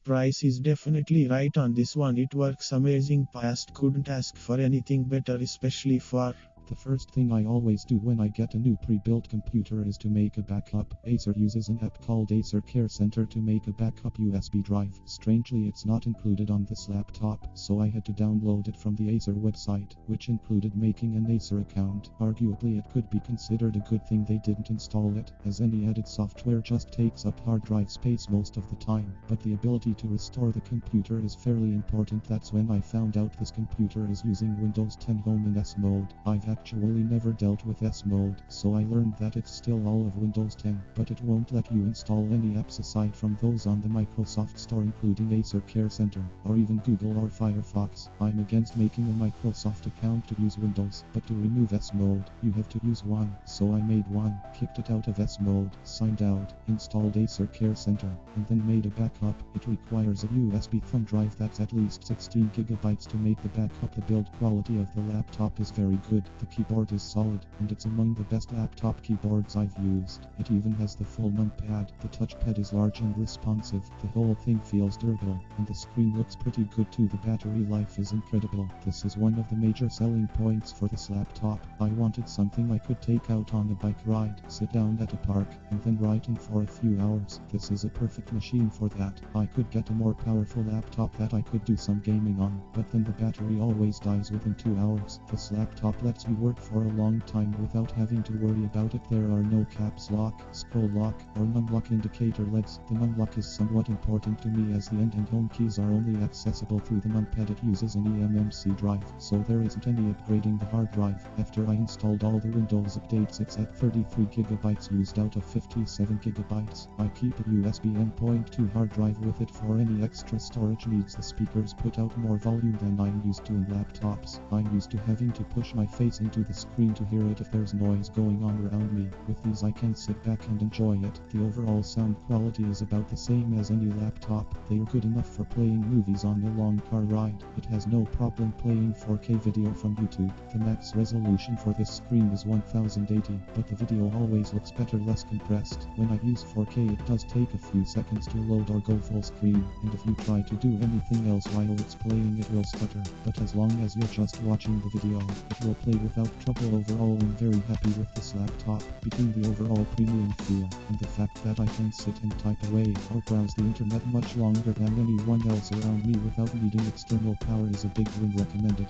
price is definitely right on this one. It works amazing fast, couldn't ask for anything better, especially for The first thing I always do when I get a new pre-built computer is to make a backup. Acer uses an app called Acer Care Center to make a backup USB drive. Strangely, it's not included on this laptop, so I had to download it from the Acer website, which included making an Acer account. Arguably, it could be considered a good thing they didn't install it, as any added software just takes up hard drive space most of the time. But the ability to restore the computer is fairly important. That's when I found out this computer is using Windows 10 Home in S mode. I've actually never dealt with S mode, so I learned that it's still all of Windows 10, but it won't let you install any apps aside from those on the Microsoft Store, including Acer Care Center, or even Google or Firefox. I'm against making a Microsoft account to use Windows, but to remove S mode, you have to use one, so I made one, kicked it out of S mode, signed out, installed Acer Care Center, and then made a backup. It requires a USB thumb drive that's at least 16 gigabytes to make the backup. The build quality of the laptop is very good. The keyboard is solid, and it's among the best laptop keyboards I've used. It even has the full numpad. The touchpad is large and responsive. The whole thing feels durable, and the screen looks pretty good too. The battery life is incredible. This is one of the major selling points for this laptop. I wanted something I could take out on a bike ride, sit down at a park, and then ride in for a few hours. This is a perfect machine for that. I could get a more powerful laptop that I could do some gaming on, but then the battery always dies within 2 hours. This laptop lets you work for a long time without having to worry about it. There are no caps lock, scroll lock, or num-lock indicator LEDs. The num-lock is somewhat important to me as the end and home keys are only accessible through the numpad. It uses an eMMC drive, so there isn't any upgrading the hard drive. After I installed all the Windows updates, it's at 33 gigabytes used out of 57 gigabytes. I keep a USB M.2 hard drive with it for any extra storage needs. The speakers put out more volume than I'm used to in laptops. I'm used to having to push my face into the screen to hear it if there's noise going on around me. With these I can sit back and enjoy it. The overall sound quality is about the same as any laptop. They are good enough for playing movies on a long car ride. It has no problem playing 4K video from YouTube. The max resolution for this screen is 1080, but the video always looks better less compressed. When I use 4K it does take a few seconds to load or go full screen, and if you try to do anything else while it's playing it will stutter. But as long as you're just watching the video, it will play without trouble. Overall I'm very happy with this laptop. Between the overall premium feel and the fact that I can sit and type away or browse the internet much longer than anyone else around me without needing external power is a big win. Recommended.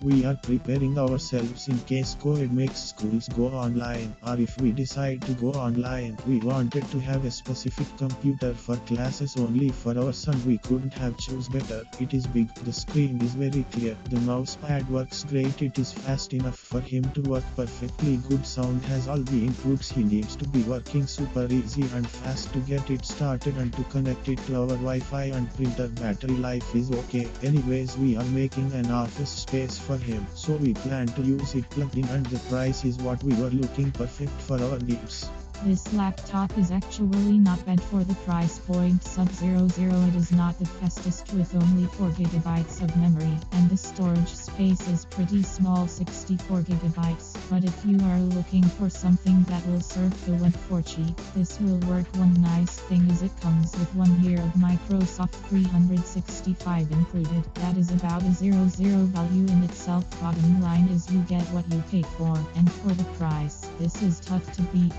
We are preparing ourselves in case COVID makes schools go online, or if we decide to go online. We wanted to have a specific computer for classes only for our son. We couldn't have choose better. It is big, the screen is very clear, the mousepad works great, it is fast enough for him to work perfectly. Good sound, has all the inputs he needs to be working, super easy and fast to get it started and to connect it to our Wi-Fi and printer. Battery life is okay. Anyways, we are making an office space for him, so we plan to use it plugged in, and the price is what we were looking, perfect for our needs. This laptop is actually not bad for the price point. Sub-00, it is not the fastest with only 4 gigabytes of memory, and the storage space is pretty small, 64 gigabytes. But if you are looking for something that will serve the web for cheap, this will work. One nice thing is it comes with 1 year of Microsoft 365 included. That is about a 00 value in itself. Bottom line is you get what you pay for, and for the price, this is tough to beat.